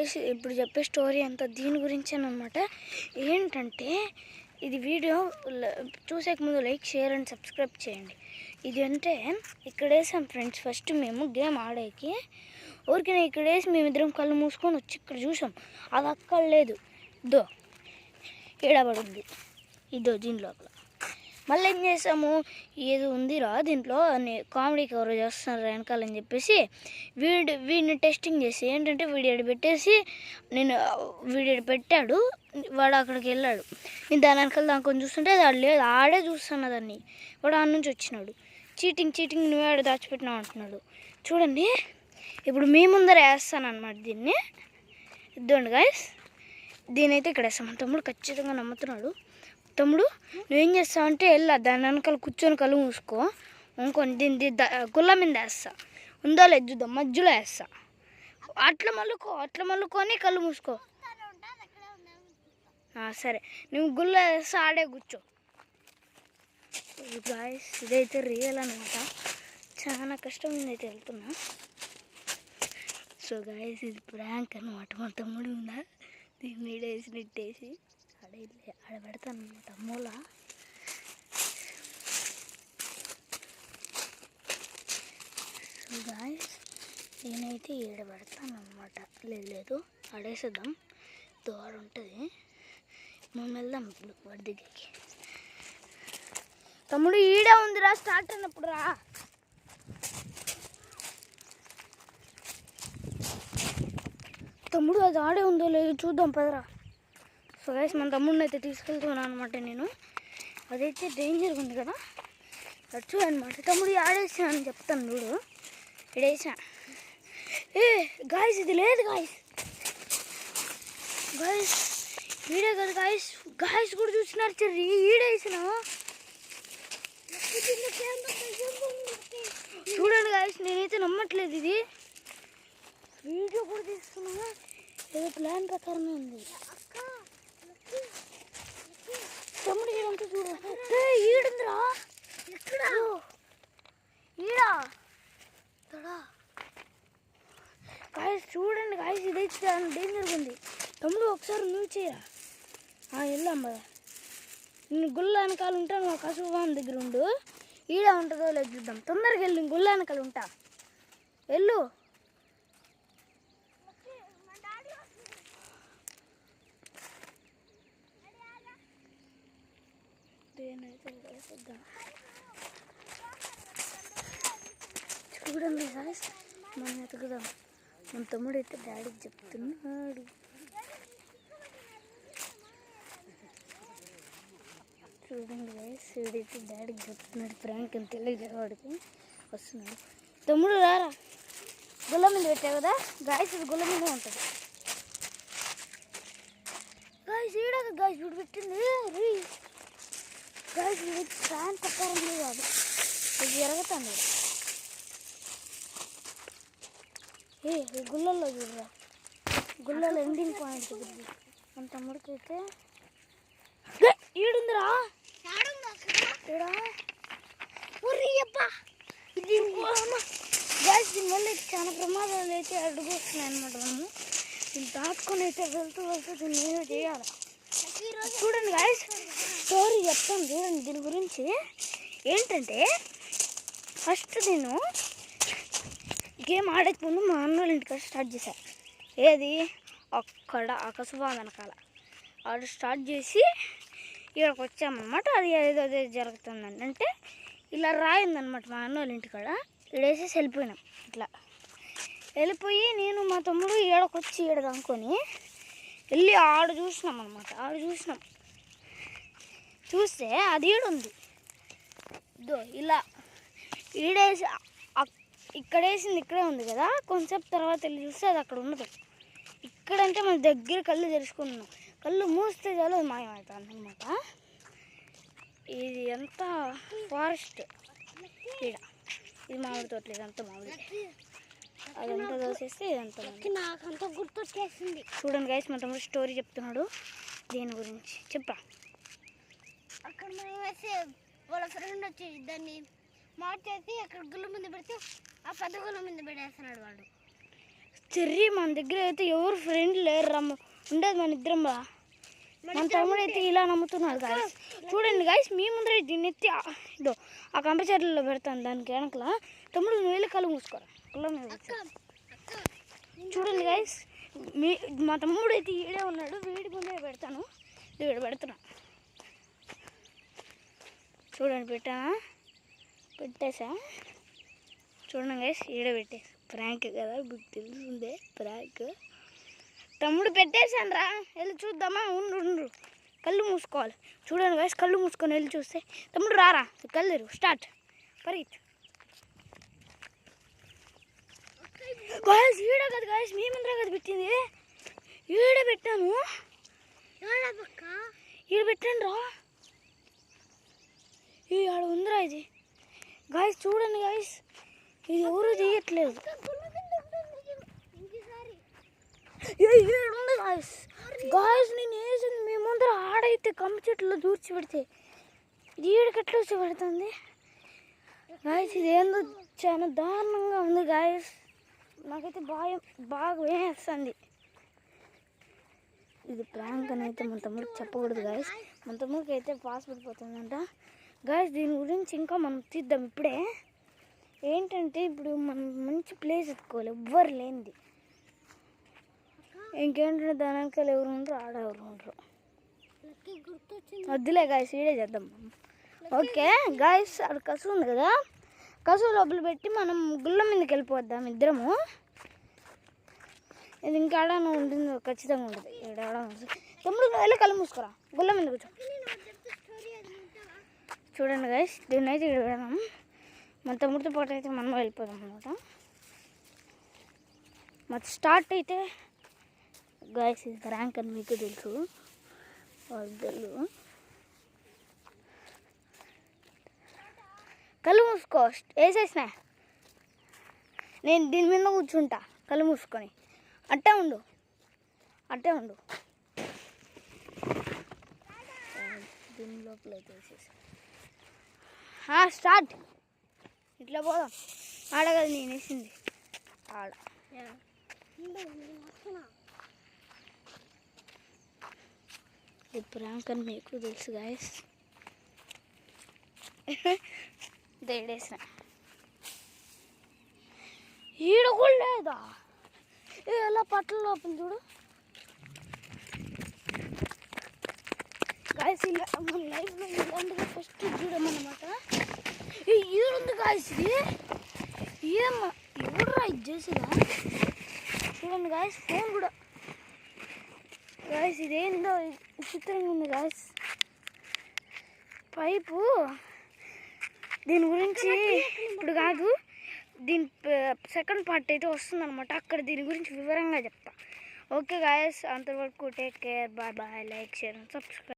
Guys ఇప్పుడు చెప్పే story అంతా దీని గురించేనమాట. ఏంటంటే ఇది వీడియో చూసే ముందు లైక్ షేర్ అండ్ సబ్స్క్రైబ్ చేయండి. ఇది అంటే ఇక్కడ వేసాం ఫ్రెండ్స్. ఫస్ట్ మేము గేమ్ ఆడేకి ఊరికే ఇక్కడ వేసి మేమిద్దరం కళ్ళు మూసుకొని వచ్చి ఇక్కడ చూసాం. అది అక్కడ లేదు, ఇదో ఏడబడింది, ఇదో దీని లోపల. మళ్ళీ ఏం చేసాము, ఏదో ఉందిరా దీంట్లో అని కామెడీకి ఎవరో చేస్తున్నారు వెనకాలని చెప్పేసి వీడిని టెస్టింగ్ చేసి ఏంటంటే వీడియో పెట్టేసి వీడియో పెట్టాడు. వాడు అక్కడికి వెళ్ళాడు. నేను దాని వెనకాల దాని చూస్తుంటే అది లేదు, ఆడే చూస్తున్నా దాన్ని. వాడు ఆడ నుంచి వచ్చినాడు. చీటింగ్ నువ్వే ఆడ దాచిపెట్టినావు అంటున్నాడు. చూడండి ఇప్పుడు మీ ముందర వేస్తాను అనమాట దీన్ని. ఇద్దండి గాయస్, దీనైతే ఇక్కడ వేస్తాం. మా తమ్ముడు ఖచ్చితంగా నమ్ముతున్నాడు. తమ్ముడు నువ్వేం చేస్తావు అంటే వెళ్ళా దాని వెనకాల కూర్చొని కళ్ళు మూసుకో, ఇంకొని దీన్ని గుల్ల మీద వేస్తా, ఉందో లేదు చూద్దాం, మధ్యలో వేస్తా, అట్లా మళ్ళుకొని కళ్ళు మూసుకో. సరే నువ్వు గుల్ల వేస్తా, ఆడే కూర్చో. గాయస్ ఇదైతే రియల్ అనమాట. చాలా కష్టం అయితే వెళ్తున్నా. సో గాయస్ ఇది ప్రాంక్ అనమాట. మా తమ్ముడు ఉందా దీన్ని నీడేసి నెట్టేసి ఆడ పెడతాను అనమాట మూల. సో గాయస్ నేనైతే ఈడ పెడతాను అనమాట. లేదు ఆడేసేద్దాం, దూరం ఉంటుంది. మనం వెళ్దాం ఇప్పుడు వాడి దగ్గరికి. తమ్ముడు ఈడే ఉందిరా, స్టార్ట్ అయినప్పుడు రా. తమ్ముడు అది ఆడే ఉందో లేదు చూద్దాం పదరా. సో గైస్ మన తమ్ముడిని అయితే తీసుకెళ్తున్నాను అనమాట నేను. అదైతే డేంజర్గా ఉంది కదా, అది చూడనమాట. తమ్ముడు ఆడేసా అని చెప్తాను చూడు, ఇడేసా. గాయస్ ఇది లేదు గాయస్ ఈడే కదా గాయస్ కూడా చూసినారు చెర్రీ, ఈడేసిన. చూడండి గాయస్ నేనైతే నమ్మట్లేదు, ఇది వీడియో కూడా తీసుకున్నా. ఏదో ప్లాన్ ప్రకారమే ఉంది. తమ్ముడు ఈడంతా చూడ, ఈడుందిరా ఇక్కడ, ఈడా తడా. గాయస్ చూడండి గాయస్ ఇదైతే డేంజర్గా ఉంది. తమ్ముడు ఒకసారి నువ్వు చేయరా. వెళ్దాం కదా, నేను గుల్ల వెనకాల ఉంటాను, మా కసుబాన్ దగ్గర ఉండు. ఈడ ఉంటుందో లేదు చూద్దాం. తొందరగా వెళ్ళి నేను గుల్ల వెనకాల ఉంటా, వెళ్ళు. చూడండి గాయస్ మనం ఎతుకుదాం. మన తమ్ముడు అయితే డాడీకి చెప్తున్నాడు. చూడండి గాయస్ వీడైతే డాడీకి చెప్తున్నాడు. ప్రాంక్ అని తెలియదు వాడికి. వస్తున్నాడు. తమ్ముడు రారా, గుల్ల మీద పెట్టావు కదా గాయస్, ఇది గుల్ల మీద ఉంటుంది గాయస్. ఈడ గాయస్ వీడు పెట్టింది గాయస్, ఇది ఫ్యాన్ ప్రకారం కాదు, ఇది జరుగుతుంది. ఈ గుళ్ళల్లో చూడరా, గుళ్ళలో ఎండింగ్ పాయింట్ ఇది. మన తమ్ముడికి అయితే ఈడుందిరా, ఇది గ్యాస్. దీనివల్ల చాలా ప్రమాదాలు అయితే అడుగుస్తున్నాయి అనమాట. మనము దీన్ని దాటుకొని అయితే వెళ్తూ దీన్ని ఏదో చేయాలి. చూడండి గాయస్ స్టోరీ చెప్తాను చూడండి దీని గురించి. ఏంటంటే ఫస్ట్ నేను గేమ్ ఆడక ముందు మా అన్న వాళ్ళ ఇంటికి స్టార్ట్ చేశాను. ఏది అక్కడ కసుబా వెనకాల ఆడ స్టార్ట్ చేసి ఇక్కడికి వచ్చామన్నమాట. అది ఏదో అదే జరుగుతుందండి. అంటే ఇలా రాయిందనమాట మా అన్న వాళ్ళ ఇంటికాడ. ఇడేసేసి వెళ్ళిపోయినాం. ఇట్లా వెళ్ళిపోయి నేను మా తమ్ముడు ఈడకొచ్చి ఈడదనుకొని వెళ్ళి ఆడ చూసినాం అనమాట. చూస్తే అది ఈడుంది. ఇదో ఇలా ఈడేసి ఇక్కడ వేసింది ఇక్కడే ఉంది కదా. కొంచెంసేపు తర్వాత వెళ్ళి చూస్తే అది అక్కడ ఉండదు. ఇక్కడంటే మన దగ్గర కళ్ళు తెరుచుకున్నాం. కళ్ళు మూస్తే చాలు అది మాయమవుతుంది అనమాట. ఇది ఎంత ఫారెస్ట్ ఈడ, ఇది మామిడి తోటలు, ఇదంతా మామిడి. అదంతా దోసేస్తే ఇదంతా నాకంతా గుర్తొచ్చేసింది. చూడండి గైస్ మా తమ్ముడు స్టోరీ చెప్తున్నాడు దీని గురించి. చెప్పా అక్కడ మేము వేసి వాళ్ళ ఫ్రెండ్ వచ్చి దాన్ని మార్చేసి అక్కడ గుళ్ళ ముందు పెడితే ఆ పెద్ద గుళ్ళ ముందు పెట్టేస్తున్నాడు వాడు. చెర్రీ మన దగ్గర అయితే ఎవరు ఫ్రెండ్ లేరు రమ్మ ఉండేది మన ఇద్దరం రా. మన తమ్ముడు అయితే ఇలా నమ్ముతున్నాడు గాయస్. చూడండి గాయస్, మీ ముందర దీన్ని ఎత్తి ఇదో ఆ కంప చెట్లలో పెడతాను. దానికి వెనకల తమ్ముడు నువ్వు వెళ్ళి కళ్ళు మూసుకోరా. కళ్ళ మీద చూడండి గాయస్, మా తమ్ముడు అయితే ఈడే ఉన్నాడు. వీడి ముందే పెడతాను. వీడు పెడుతున్నా చూడండి. పెట్టేసా చూడండి గైస్, ఈడ పెట్టేసి ప్రాంక్ కదా, మీకు తెలుసుందే ప్రాంక్. తమ్ముడు పెట్టేసాను రా, వెళ్ళి చూద్దామా. ఉండు కళ్ళు మూసుకోవాలి. చూడండి గైస్, కళ్ళు మూసుకొని వెళ్ళి చూస్తే తమ్ముడు రారా, కళ్ళు స్టార్ట్ పరిగెత్తు. గాయస్ ఈడ కదా గాయస్, మీ ముందర కదా పెట్టింది. ఈడ పెట్టాను, ఈడ పెట్టాను రా. ఈ ఆడ ఉందిరా ఇది. గాయస్ చూడండి గాయస్, ఇది ఎవరు తీయట్లేదు. ఉంది గాయస్. గాయస్ నేను వేసింది మీ ముందర ఆడైతే కమ్మ చెట్లు దూర్చి పెడితే ఈడకెట్లా వచ్చి పెడుతుంది గాయస్. ఇది ఏందో చాలా దారుణంగా ఉంది గాయస్. నాకైతే బాగా వేస్తుంది. ఇది ప్రాంక్ అని అయితే మన తమ్ముడికి చెప్పకూడదు గాయస్. మన తమ్ముడికి అయితే పాస్ పడిపోతుందంట గాయస్. దీని గురించి ఇంకా మనం తీద్దాం ఇప్పుడే. ఏంటంటే ఇప్పుడు మనం మంచి ప్లేస్ ఎత్తుకోవాలి, ఎవ్వరు లేనిది. ఇంకేంటంటే దాని వెనకాల ఎవరు ఉండరు, ఆడ ఎవరు ఉండరు. వద్దులే గాయస్, ఈడే చేద్దాం. ఓకే గాయస్, అక్కడ కసు ఉంది కదా, కసు లోపల పెట్టి మనం గుళ్ళ మీదకి వెళ్ళిపోద్దాం ఇద్దరము. ఇది ఇంకా ఆడ ఉంటుంది, ఖచ్చితంగా ఉంటుంది. ఏడాడ తమ్ముడు నువ్వు వెళ్ళి కళ్ళు మూసుకోరా, గుళ్ళ మీద కూర్చో. చూడండి గాయస్, దీన్ని అయితే ఇక్కడ పెడదాం. మన తమ్ముడితో పాటు అయితే మనం వెళ్ళిపోదాం అనమాట. మరి స్టార్ట్ అయితే గాయస్, ఇది ర్యాంక్ అని మీకు తెలుసు. వద్దలు కళ్ళు మూసుకో, వేసేసిన నేను దీని మీద కూర్చుంటా. కళ్ళు మూసుకొని అట్టే ఉండు. దీని లోపల అయితే వేసేసి స్టార్ట్. ఇట్లా పోదాం. ఆడ కదా నేను వేసింది, ఆడ. ఇది ప్రాంక్ అని మీకు తెలుసు గాయస్. దేడేసిన ఈడ కూడా లేదా. ఎలా పట్ల లోపల చూడు గాయస్. ఇలా మన లైఫ్లో ఇలాంటిగా ఫస్ట్ చూడమన్నమాట. ఈడుంది గాయస్, ఇది ఏమ్మా ఎవడురా ఇది చేసిరా. చూడండి గాయస్, ఫోన్ కూడా గాయస్. ఇదేందో విచిత్రంగా ఉంది గాయస్, పైపు. దీని గురించి ఇప్పుడు కాదు, దీని సెకండ్ పార్ట్ అయితే వస్తుందన్నమాట. అక్కడ దీని గురించి వివరంగా చెప్తా. ఓకే గాయస్, అంతవరకు take care, bye bye, like share and subscribe.